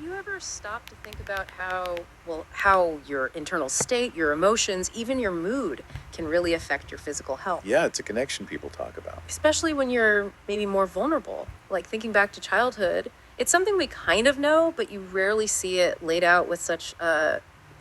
Have you ever stopped to think about how your internal state, your emotions, even your mood can really affect your physical health? Yeah, it's a connection people talk about. Especially when you're maybe more vulnerable, like thinking back to childhood. It's something we kind of know, but you rarely see it laid out with such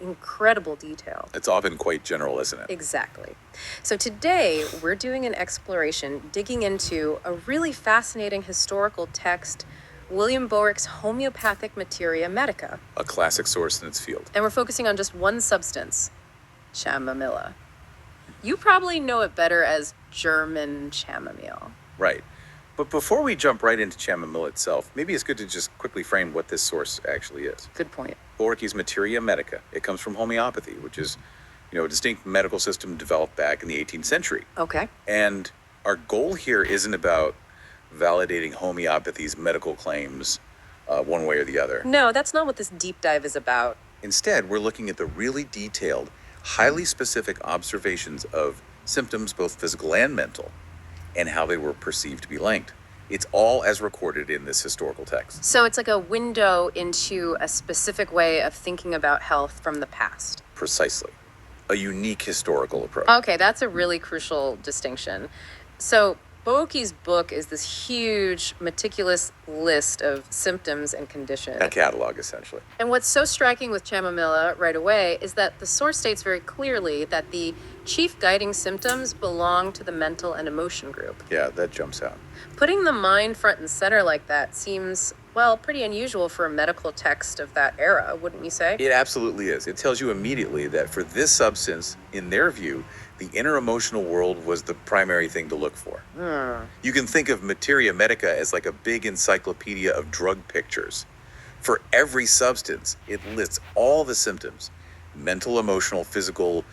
incredible detail. It's often quite general, isn't it? Exactly. So today we're doing an exploration digging into a really fascinating historical text, William Boericke's Homeopathic Materia Medica. A classic source in its field. And we're focusing on just one substance, chamomilla. You probably know it better as German chamomile. Right. But before we jump right into chamomile itself, maybe it's good to just quickly frame what this source actually is. Good point. Boericke's Materia Medica. It comes from homeopathy, which is, a distinct medical system developed back in the 18th century. Okay. And our goal here isn't about validating homeopathy's medical claims one way or the other. No, that's not what this deep dive is about. Instead, we're looking at the really detailed, highly specific observations of symptoms, both physical and mental, and how they were perceived to be linked. It's all as recorded in this historical text. So it's like a window into a specific way of thinking about health from the past. Precisely. A unique historical approach. Okay, that's a really crucial distinction. So Boericke's book is this huge, meticulous list of symptoms and conditions. A catalog, essentially. And what's so striking with chamomilla right away is that the source states very clearly that the chief guiding symptoms belong to the mental and emotion group. Yeah, that jumps out. Putting the mind front and center like that seems, pretty unusual for a medical text of that era, wouldn't you say? It absolutely is. It tells you immediately that for this substance, in their view, the inner emotional world was the primary thing to look for. You can think of Materia Medica as like a big encyclopedia of drug pictures. For every substance, it lists all the symptoms, mental, emotional, physical,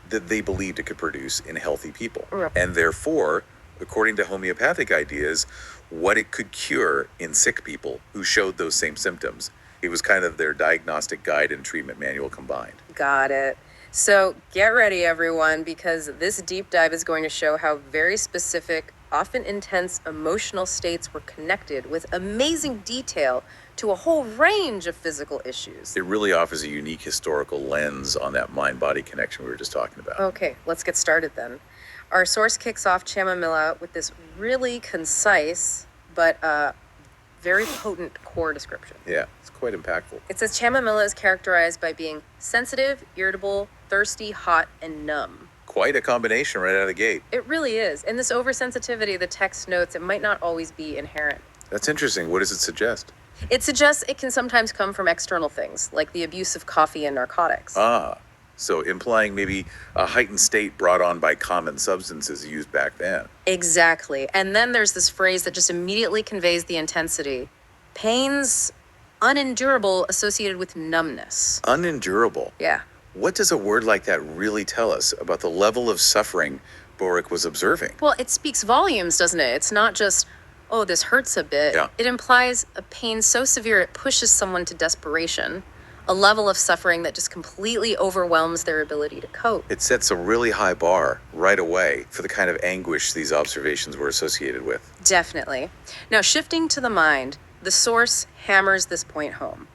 that they believed it could produce in healthy people. Right. And therefore, according to homeopathic ideas, what it could cure in sick people who showed those same symptoms. It was kind of their diagnostic guide and treatment manual combined. Got it. So get ready, everyone, because this deep dive is going to show how very specific, often intense emotional states were connected with amazing detail to a whole range of physical issues. It really offers a unique historical lens on that mind-body connection we were just talking about. Okay, let's get started then. Our source kicks off chamomilla with this really concise but very potent core description. Yeah, it's quite impactful. It says chamomilla is characterized by being sensitive, irritable, thirsty, hot, and numb. Quite a combination right out of the gate. It really is. And this oversensitivity, the text notes, it might not always be inherent. That's interesting. What does it suggest? It suggests it can sometimes come from external things, like the abuse of coffee and narcotics. So implying maybe a heightened state brought on by common substances used back then. Exactly. And then there's this phrase that just immediately conveys the intensity. Pains unendurable associated with numbness. Unendurable? Yeah. What does a word like that really tell us about the level of suffering Boericke was observing? Well, it speaks volumes, doesn't it? It's not just, this hurts a bit. Yeah. It implies a pain so severe it pushes someone to desperation. A level of suffering that just completely overwhelms their ability to cope. It sets a really high bar right away for the kind of anguish these observations were associated with. Definitely. Now, shifting to the mind, the source hammers this point home.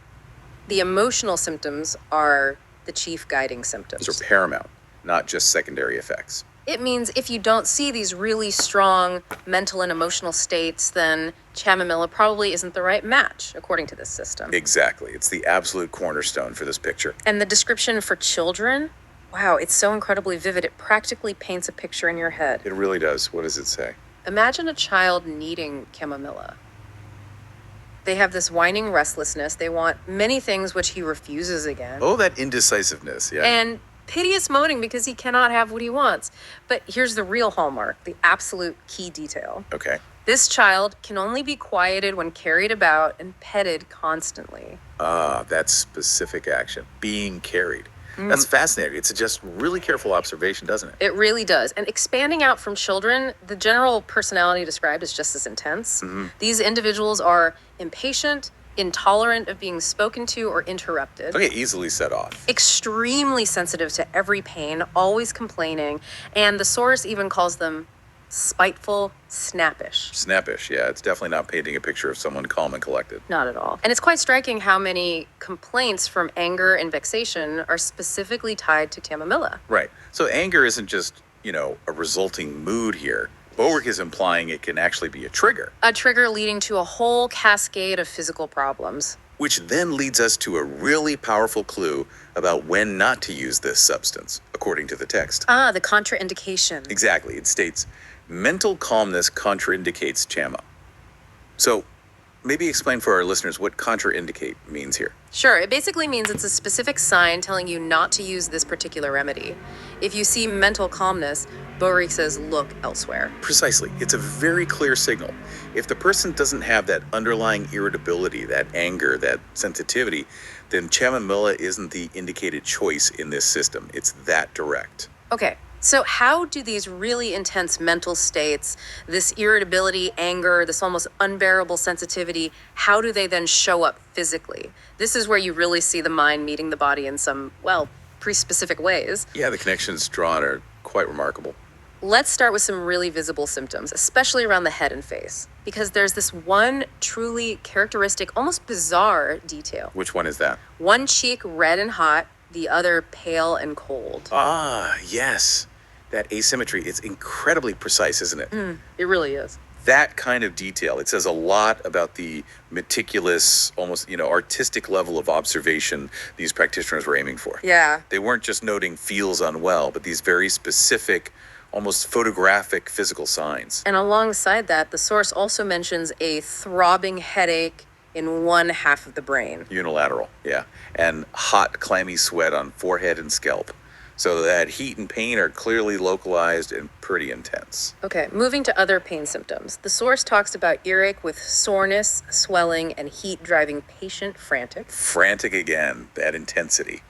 The emotional symptoms are the chief guiding symptoms. These are paramount, not just secondary effects. It means if you don't see these really strong mental and emotional states, then chamomilla probably isn't the right match, according to this system. Exactly. It's the absolute cornerstone for this picture. And the description for children, wow, it's so incredibly vivid. It practically paints a picture in your head. It really does. What does it say? Imagine a child needing chamomilla. They have this whining restlessness. They want many things which he refuses again. Oh, that indecisiveness, yeah. And piteous moaning because he cannot have what he wants. But here's the real hallmark, the absolute key detail. Okay. This child can only be quieted when carried about and petted constantly. That specific action, being carried. That's fascinating. It suggests really careful observation, doesn't it? It really does. And expanding out from children, the general personality described is just as intense. These individuals are impatient, intolerant of being spoken to or interrupted. Okay, easily set off. Extremely sensitive to every pain, always complaining, and the source even calls them spiteful, snappish. Snappish, yeah. It's definitely not painting a picture of someone calm and collected. Not at all. And it's quite striking how many complaints from anger and vexation are specifically tied to Chamomilla. Right. So anger isn't just, a resulting mood here. Boericke is implying it can actually be a trigger. A trigger leading to a whole cascade of physical problems. Which then leads us to a really powerful clue about when not to use this substance, according to the text. Ah, the contraindication. Exactly. It states, mental calmness contraindicates Chama. So maybe explain for our listeners what contraindicate means here. Sure, it basically means it's a specific sign telling you not to use this particular remedy. If you see mental calmness, Boericke says look elsewhere. Precisely. It's a very clear signal. If the person doesn't have that underlying irritability, that anger, that sensitivity, then Chamomilla isn't the indicated choice in this system. It's that direct. Okay, so how do these really intense mental states, this irritability, anger, this almost unbearable sensitivity, how do they then show up physically? This is where you really see the mind meeting the body in some, pretty specific ways. Yeah, the connections drawn are quite remarkable. Let's start with some really visible symptoms, especially around the head and face, because there's this one truly characteristic, almost bizarre detail. Which one is that? One cheek red and hot, the other pale and cold. Ah, yes. That asymmetry, it's incredibly precise, isn't it? It really is. That kind of detail, it says a lot about the meticulous, almost, artistic level of observation these practitioners were aiming for. Yeah. They weren't just noting feels unwell, but these very specific, almost photographic physical signs. And alongside that, the source also mentions a throbbing headache in one half of the brain. Unilateral, yeah. And hot, clammy sweat on forehead and scalp. So that heat and pain are clearly localized and pretty intense. Okay, moving to other pain symptoms. The source talks about earache with soreness, swelling, and heat driving patient frantic. Frantic again, that intensity.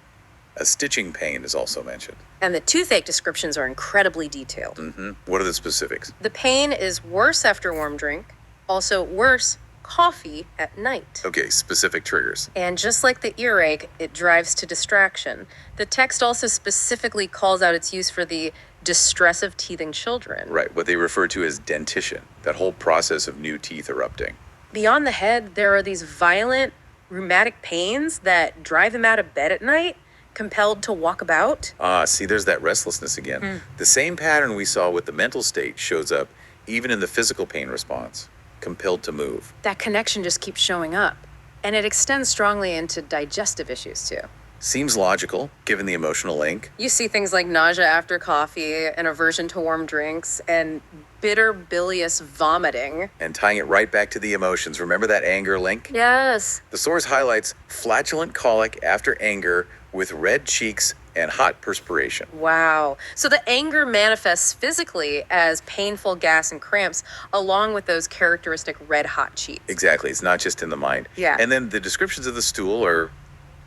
A stitching pain is also mentioned. And the toothache descriptions are incredibly detailed. What are the specifics? The pain is worse after warm drink, also worse coffee at night. Okay, specific triggers. And just like the earache, it drives to distraction. The text also specifically calls out its use for the distress of teething children. Right, what they refer to as dentition, that whole process of new teeth erupting. Beyond the head, there are these violent rheumatic pains that drive him out of bed at night, compelled to walk about. Ah, see, there's that restlessness again. The same pattern we saw with the mental state shows up even in the physical pain response, compelled to move. That connection just keeps showing up. And it extends strongly into digestive issues too. Seems logical, given the emotional link. You see things like nausea after coffee, an aversion to warm drinks, and bitter bilious vomiting. And tying it right back to the emotions. Remember that anger link? Yes. The source highlights flatulent colic after anger with red cheeks and hot perspiration. Wow. So the anger manifests physically as painful gas and cramps, along with those characteristic red hot cheeks. Exactly. It's not just in the mind. Yeah. And then the descriptions of the stool are,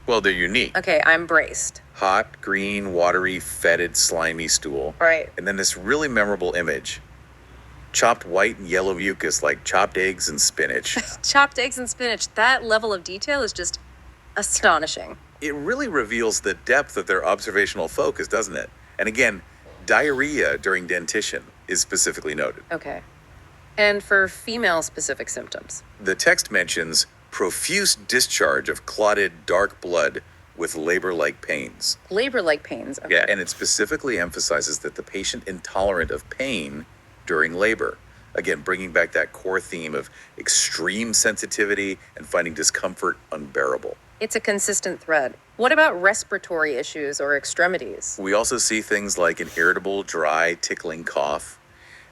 they're unique. Okay, I'm braced. Hot, green, watery, fetid, slimy stool. Right. And then this really memorable image. Chopped white and yellow mucus like chopped eggs and spinach. Chopped eggs and spinach. That level of detail is just astonishing. It really reveals the depth of their observational focus, doesn't it? And again, diarrhea during dentition is specifically noted. Okay. And for female-specific symptoms? The text mentions profuse discharge of clotted dark blood with labor-like pains. Labor-like pains. Okay. Yeah, and it specifically emphasizes that the patient intolerant of pain during labor. Again, bringing back that core theme of extreme sensitivity and finding discomfort unbearable. It's a consistent thread. What about respiratory issues or extremities? We also see things like an irritable, dry, tickling cough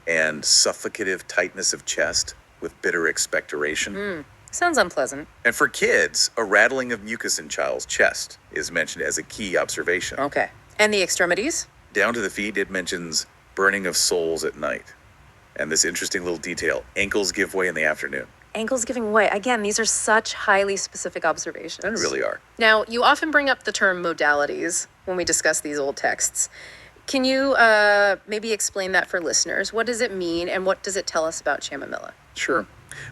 and suffocative tightness of chest with bitter expectoration. Sounds unpleasant. And for kids, a rattling of mucus in child's chest is mentioned as a key observation. Okay. And the extremities? Down to the feet, it mentions burning of soles at night. And this interesting little detail, ankles give way in the afternoon. Ankles giving way. Again, these are such highly specific observations. They really are. Now, you often bring up the term modalities when we discuss these old texts. Can you maybe explain that for listeners? What does it mean and what does it tell us about Chamomilla? Sure.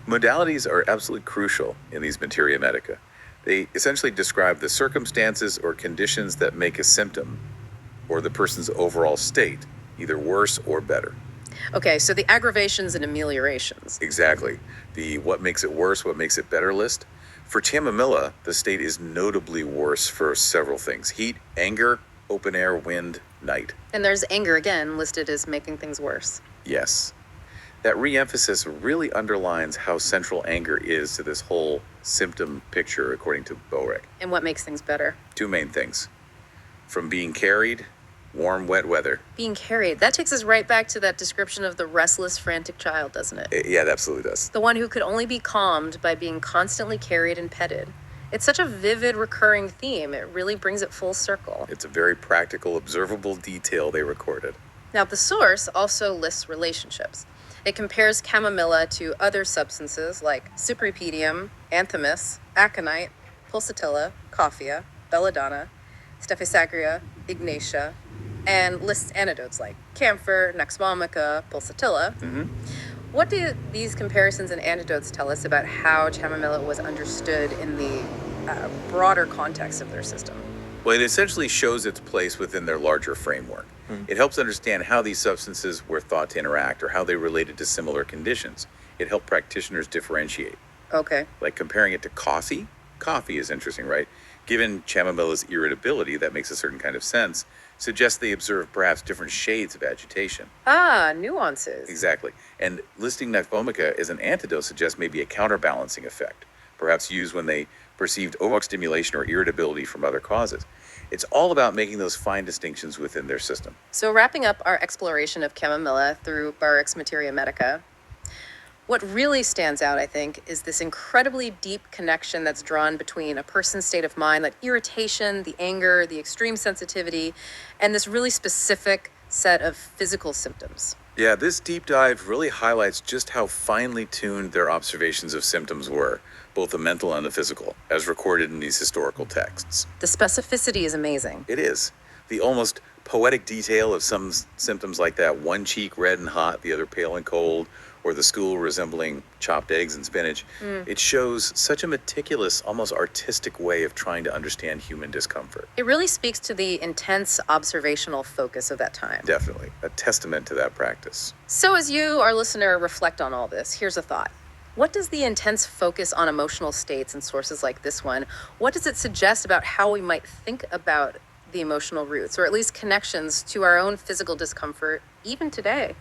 Modalities are absolutely crucial in these materia medica. They essentially describe the circumstances or conditions that make a symptom or the person's overall state either worse or better. Okay, so the aggravations and ameliorations. Exactly. The what makes it worse, what makes it better list. For Chamomilla, the state is notably worse for several things: heat, anger, open air, wind, night. And there's anger again listed as making things worse. Yes. That re-emphasis really underlines how central anger is to this whole symptom picture, according to Boericke. And what makes things better? Two main things. From being carried, warm, wet weather. Being carried. That takes us right back to that description of the restless, frantic child, doesn't it? Yeah, it absolutely does. The one who could only be calmed by being constantly carried and petted. It's such a vivid, recurring theme. It really brings it full circle. It's a very practical, observable detail they recorded. Now, the source also lists relationships. It compares chamomilla to other substances like cypripedium, anthemis, aconite, pulsatilla, coffea, belladonna, stephysagria, ignatia, and lists antidotes like camphor, nux vomica, pulsatilla. What do these comparisons and antidotes tell us about how chamomilla was understood in the broader context of their system? Well, it essentially shows its place within their larger framework. It helps understand how these substances were thought to interact or how they related to similar conditions. It helped practitioners differentiate. Okay. Like comparing it to coffee. Coffee is interesting, right? Given chamomilla's irritability, that makes a certain kind of sense, suggests they observe perhaps different shades of agitation. Ah, nuances. Exactly. And listing nux vomica as an antidote suggests maybe a counterbalancing effect, perhaps used when they perceived overstimulation or irritability from other causes. It's all about making those fine distinctions within their system. So, wrapping up our exploration of chamomilla through Boericke's Materia Medica, what really stands out, I think, is this incredibly deep connection that's drawn between a person's state of mind, like irritation, the anger, the extreme sensitivity, and this really specific set of physical symptoms. Yeah, this deep dive really highlights just how finely tuned their observations of symptoms were, both the mental and the physical, as recorded in these historical texts. The specificity is amazing. It is. The almost poetic detail of some symptoms like that, one cheek red and hot, the other pale and cold, or the stool resembling chopped eggs and spinach. It shows such a meticulous, almost artistic way of trying to understand human discomfort. It really speaks to the intense observational focus of that time. Definitely. A testament to that practice. So, as you, our listener, reflect on all this, here's a thought. What does the intense focus on emotional states in sources like this one, what does it suggest about how we might think about the emotional roots, or at least connections to our own physical discomfort, even today?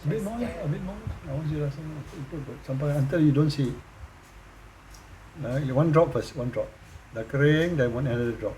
A bit more, a bit more. I want you to rasa sampai until you don't see it. One drop first, one drop. Dah kering, then one another drop.